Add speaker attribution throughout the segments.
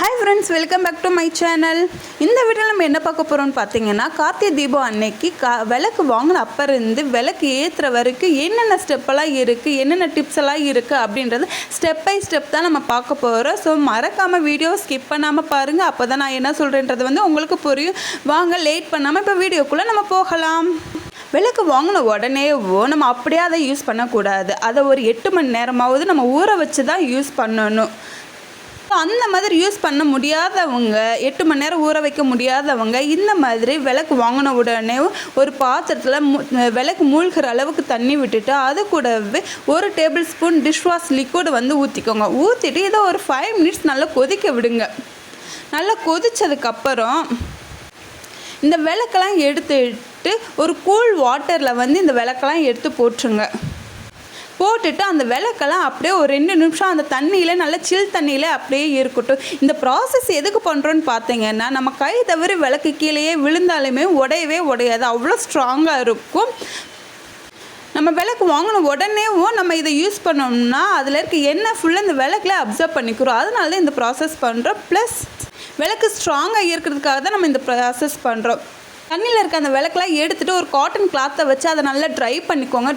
Speaker 1: Hi friends, welcome back to my channel. இந்த வீடியோவில் நம்ம என்ன பார்க்க போகிறோம்னு பார்த்தீங்கன்னா, கார்த்திகை தீபம் அன்னைக்கு விளக்கு வாங்கின அப்போ இருந்து விளக்கு ஏற்றுற வரைக்கும் என்னென்ன ஸ்டெப்பெல்லாம் இருக்குது, என்னென்ன டிப்ஸ் எல்லாம் இருக்குது அப்படின்றது ஸ்டெப் பை ஸ்டெப் தான் நம்ம பார்க்க போகிறோம். ஸோ மறக்காமல் வீடியோ ஸ்கிப் பண்ணாமல் பாருங்கள். அப்போ தான் நான் என்ன சொல்கிறேன்றது உங்களுக்கு புரியும். வாங்க லேட் பண்ணாமல் இப்போ வீடியோக்குள்ளே நம்ம போகலாம். விளக்கு வாங்கின உடனேவோ நம்ம அப்படியே அதை யூஸ் பண்ணக்கூடாது. அதை ஒரு 8 மணி நேரமாவது நம்ம ஊற வச்சு தான் யூஸ் பண்ணணும். அந்த மாதிரி யூஸ் பண்ண முடியாதவங்க, 8 மணி நேரம் ஊற வைக்க முடியாதவங்க இந்த மாதிரி விளக்கு வாங்கின உடனே ஒரு பாத்திரத்தில் விளக்கு மூழ்கிற அளவுக்கு தண்ணி விட்டுட்டு அது கூடவே 1 டேபிள் ஸ்பூன் டிஷ்வாஷ் லிக்விட் ஊற்றிக்கோங்க. ஊற்றிட்டு இதை ஒரு 5 மினிட்ஸ் நல்லா கொதிக்க விடுங்க. நல்லா கொதித்ததுக்கப்புறம் இந்த விளக்கெல்லாம் எடுத்துட்டு ஒரு கூல் வாட்டரில் இந்த விளக்கெல்லாம் எடுத்து போட்டுருங்க. போட்டுட்டு அந்த விளக்கெல்லாம் அப்படியே ஒரு 2 நிமிஷம் அந்த தண்ணியில் நல்லா சில் தண்ணியில் அப்படியே இருக்கட்டும். இந்த ப்ராசஸ் எதுக்கு பண்ணுறோன்னு பார்த்தீங்கன்னா, நம்ம கை தவிர விளக்கு கீழேயே விழுந்தாலுமே உடையவே உடையாது, அவ்வளோ ஸ்ட்ராங்காக இருக்கும். நம்ம விளக்கு வாங்கின உடனேவும் நம்ம இதை யூஸ் பண்ணோம்னா அதில் இருக்க எண்ணெய் ஃபுல்லாக இந்த விளக்கில் அப்சர்வ் பண்ணிக்கிறோம். அதனால தான் இந்த ப்ராசஸ் பண்ணுறோம். ப்ளஸ் விளக்கு ஸ்ட்ராங்காக இருக்கிறதுக்காக தான் நம்ம இந்த ப்ராசஸ் பண்ணுறோம். தண்ணியில் இருக்க அந்த விளக்கெலாம் எடுத்துகிட்டு ஒரு காட்டன் கிளாத்தை வச்சு அதை நல்லா ட்ரை பண்ணிக்கோங்க.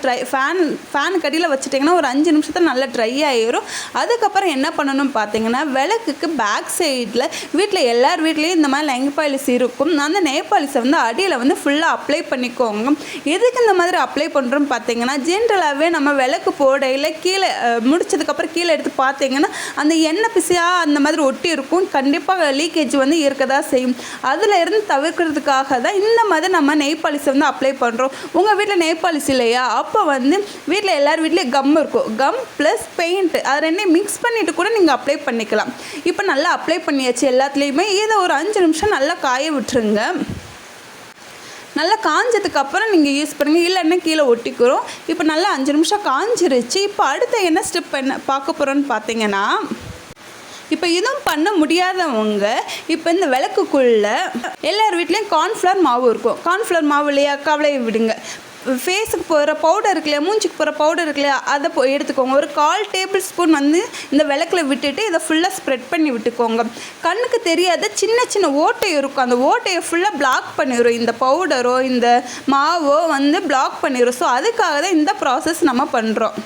Speaker 1: ஃபேனுக்கு அடியில் வச்சுட்டிங்கன்னா ஒரு 5 நிமிஷத்தில் நல்லா ட்ரை ஆகிரும். அதுக்கப்புறம் என்ன பண்ணணும் பார்த்தீங்கன்னா, விளக்குக்கு பேக் சைடில் வீட்டில் எல்லார் வீட்லேயும் இந்த மாதிரி நெய் பாலிஷ் இருக்கும். அந்த நெய் பாலிஷை அடியில் ஃபுல்லாக அப்ளை பண்ணிக்கோங்க. எதுக்கு இந்த மாதிரி அப்ளை பண்ணுறோன்னு பார்த்தீங்கன்னா, ஜென்ரலாகவே நம்ம விளக்கு போடையில் கீழே முடிச்சதுக்கப்புறம் கீழே எடுத்து பார்த்தீங்கன்னா அந்த எண்ணெய் பிசையாக அந்த மாதிரி ஒட்டி இருக்கும். கண்டிப்பாக லீக்கேஜ் இருக்க தான் செய்யும். அதில் இருந்து தவிர்க்கிறதுக்காக தான் இந்த மாதிரி நம்ம நெய் பாலிஷை அப்ளை பண்ணுறோம். உங்கள் வீட்டில் நெய் பாலிஷ் இல்லையா, அப்போ வீட்டில் எல்லார் வீட்லேயும் கம் இருக்கும். கம் ப்ளஸ் பெயிண்ட் அது ரெண்டையும் மிக்ஸ் பண்ணிவிட்டு கூட நீங்கள் அப்ளை பண்ணிக்கலாம். இப்போ நல்லா அப்ளை பண்ணியாச்சு எல்லாத்துலேயுமே. இதை ஒரு 5 நிமிஷம் நல்லா காய விட்டுருங்க. நல்லா காஞ்சதுக்கப்புறம் நீங்கள் யூஸ் பண்ணுங்கள், இல்லைன்னா கீழே ஒட்டிக்கிறோம். இப்போ நல்லா 5 நிமிஷம் காஞ்சிருச்சு. இப்போ அடுத்த என்ன ஸ்டெப் என்ன பார்க்க போகிறோன்னு பார்த்தீங்கன்னா, இப்போ இதுவும் பண்ண முடியாதவங்க இப்போ இந்த விளக்குக்குள்ளே எல்லார் வீட்லேயும் கார்ன்ஃப்ளவர் மாவு இருக்கும். கார்ன்ஃப்ளவர் மாவு இல்லையா, கவலை விடுங்க. ஃபேஸுக்கு போகிற பவுடர் இருக்கு இல்லையா, மூஞ்சிக்கு போகிற பவுடர் இருக்கு இல்லையா, அதை எடுத்துக்கோங்க. ஒரு 1/4 டேபிள் ஸ்பூன் இந்த விளக்கில் விட்டுட்டு இதை ஃபுல்லாக ஸ்ப்ரெட் பண்ணி விட்டுக்கோங்க. கண்ணுக்கு தெரியாத சின்ன சின்ன ஓட்டை இருக்கும், அந்த ஓட்டையை ஃபுல்லாக பிளாக் பண்ணிடும். இந்த பவுடரோ இந்த மாவோ பிளாக் பண்ணிடும். ஸோ அதுக்காக தான் இந்த ப்ராசஸ் நம்ம பண்ணுறோம்.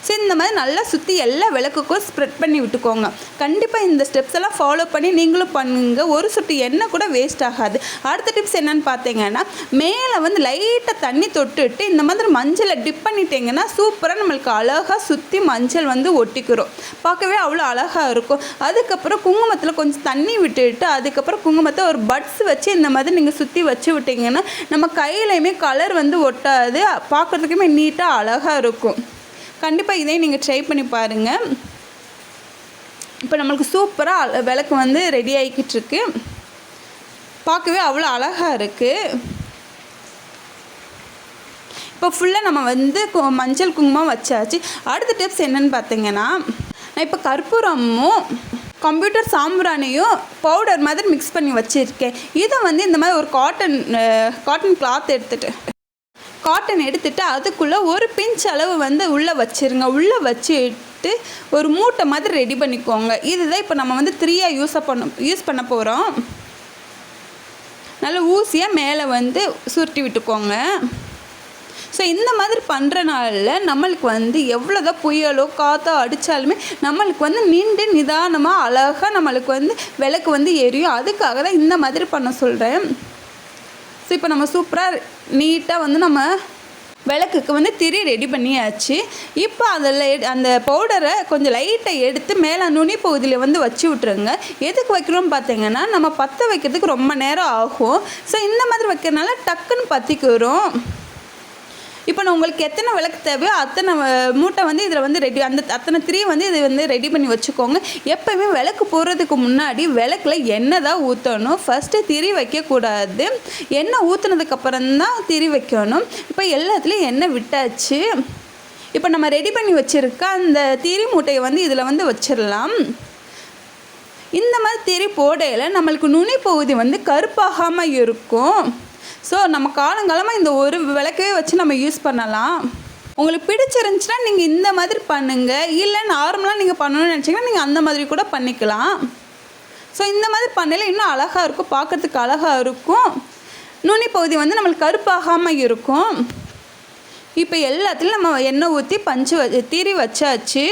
Speaker 1: ஸோ இந்த மாதிரி நல்லா சுற்றி எல்லா விளக்குக்கும் ஸ்ப்ரெட் பண்ணி விட்டுக்கோங்க. கண்டிப்பாக இந்த ஸ்டெப்ஸ் எல்லாம் ஃபாலோ பண்ணி நீங்களும் பண்ணுங்க. ஒரு சொட்டு எண்ணெய் கூட வேஸ்ட் ஆகாது. அடுத்த டிப்ஸ் என்னென்னு பார்த்தீங்கன்னா, மேலே லைட்டாக தண்ணி தொட்டுட்டு இந்த மாதிரி மஞ்சளை டிப் பண்ணிட்டீங்கன்னா சூப்பராக நம்மளுக்கு அழகாக சுற்றி மஞ்சள் ஒட்டிக்கிறோம். பார்க்கவே அவ்வளோ அழகாக இருக்கும். அதுக்கப்புறம் குங்குமத்தில் கொஞ்சம் தண்ணி விட்டுட்டு அதுக்கப்புறம் குங்குமத்தை ஒரு பட்ஸ் வச்சு இந்த மாதிரி நீங்கள் சுற்றி வச்சு விட்டிங்கன்னா நம்ம கையிலையுமே கலர் ஒட்டாது, பார்க்குறதுக்குமே நீட்டாக அழகாக இருக்கும். கண்டிப்பாக இதையும் நீங்கள் ட்ரை பண்ணி பாருங்கள். இப்போ நம்மளுக்கு சூப்பராக விளக்கு ரெடி ஆகிக்கிட்டு இருக்கு. பார்க்கவே அவ்வளோ அழகாக இருக்குது. இப்போ ஃபுல்லாக நம்ம மஞ்சள் குங்குமம் வச்சாச்சு. அடுத்த டிப்ஸ் என்னென்னு பார்த்தீங்கன்னா, நான் இப்போ கற்பூரமும் கம்ப்யூட்டர் சாம்பிராணியும் பவுடர் மாதிரி மிக்ஸ் பண்ணி வச்சுருக்கேன். இதை இந்த மாதிரி ஒரு காட்டன் கிளாத் எடுத்துட்டு அதுக்குள்ளே ஒரு பிஞ்ச் அளவு உள்ளே வச்சுருங்க. உள்ளே வச்சுட்டு ஒரு மூட்டை மாதிரி ரெடி பண்ணிக்கோங்க. இதுதான் இப்போ நம்ம 3 யூஸ் பண்ண போகிறோம். நல்லா ஊசியாக மேலே சுருட்டி விட்டுக்கோங்க. ஸோ இந்த மாதிரி பண்ணுறனால நம்மளுக்கு எவ்வளோதான் புயலோ காற்றோ அடித்தாலுமே நம்மளுக்கு நீண்டு நிதானமாக அழகாக நம்மளுக்கு விளக்கு எரியும். அதுக்காக தான் இந்த மாதிரி பண்ண சொல்கிறேன். ஸோ இப்போ நம்ம சூப்பராக நீட்டாக நம்ம விளக்குக்கு திரி ரெடி பண்ணியாச்சு. இப்போ அதில் அந்த பவுடரை கொஞ்சம் லைட்டாக எடுத்து மேலே நுனி பகுதியில் வச்சு விட்ருங்க. எதுக்கு வைக்கிறோம்னு பார்த்தீங்கன்னா, நம்ம பற்ற வைக்கிறதுக்கு ரொம்ப நேரம் ஆகும். ஸோ இந்த மாதிரி வைக்கிறதுனால டக்குன்னு பற்றிக்கிறோம். இப்போ நான் உங்களுக்கு எத்தனை விளக்கு தேவையோ அத்தனை மூட்டை இதில் ரெடி அத்தனை திரி இது ரெடி பண்ணி வச்சுக்கோங்க. எப்போயுமே விளக்கு போடுறதுக்கு முன்னாடி விளக்கில் எண்ணெய் தான் ஊற்றணும். ஃபஸ்ட்டு திரி வைக்கக்கூடாது. எண்ணெய் ஊற்றுனதுக்கப்புறம் தான் திரி வைக்கணும். இப்போ எல்லாத்துலேயும் எண்ணெய் விட்டாச்சு. இப்போ நம்ம ரெடி பண்ணி வச்சுருக்க அந்த திரி மூட்டையை இதில் வச்சிடலாம். இந்த மாதிரி திரி போடையில் நம்மளுக்கு நுனி பகுதி கருப்பாகாமல் இருக்கும். ஸோ நம்ம காலங்காலமாக இந்த ஒரு விளக்கவே வச்சு நம்ம யூஸ் பண்ணலாம். உங்களுக்கு பிடிச்சிருந்துச்சுன்னா நீங்கள் இந்த மாதிரி பண்ணுங்கள். இல்லை நார்மலாக நீங்கள் பண்ணணும்னு நினச்சிங்கன்னா நீங்கள் அந்த மாதிரி கூட பண்ணிக்கலாம். ஸோ இந்த மாதிரி பண்ணையில் இன்னும் அழகாக இருக்கும், பார்க்குறதுக்கு அழகாக இருக்கும். நுனி பகுதி வந்து நம்மளுக்கு கருப்பாகாமல் இருக்கும். இப்போ எல்லாத்துலேயும் நம்ம எண்ணெய் ஊற்றி திரி வச்சாச்சு.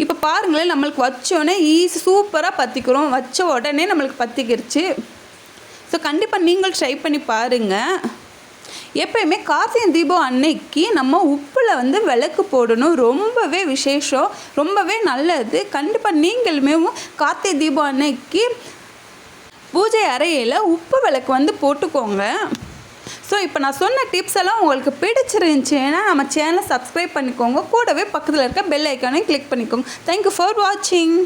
Speaker 1: இப்போ பாருங்களேன், நம்மளுக்கு வச்சோடனே சூப்பராக பற்றிக்கிறோம். வச்ச உடனே நம்மளுக்கு பற்றிக்கிருச்சு. ஸோ கண்டிப்பாக நீங்கள் ட்ரை பண்ணி பாருங்கள். எப்போயுமே கார்த்திகை தீபம் அன்னைக்கு நம்ம உப்பில் வந்து விளக்கு போடணும். ரொம்பவே விசேஷம், ரொம்பவே நல்லது. கண்டிப்பாக நீங்களுமே கார்த்திகை தீபம் அன்னைக்கு பூஜை அறையில் உப்பு விளக்கு வந்து போட்டுக்கோங்க. ஸோ இப்போ நான் சொன்ன டிப்ஸ் எல்லாம் உங்களுக்கு பிடிச்சிருந்துச்சுன்னா நம்ம சேனலை சப்ஸ்கிரைப் பண்ணிக்கோங்க. கூடவே பக்கத்தில் இருக்க பெல் ஐக்கானையும் கிளிக் பண்ணிக்கோங்க. தேங்க்யூ ஃபார் வாட்சிங்.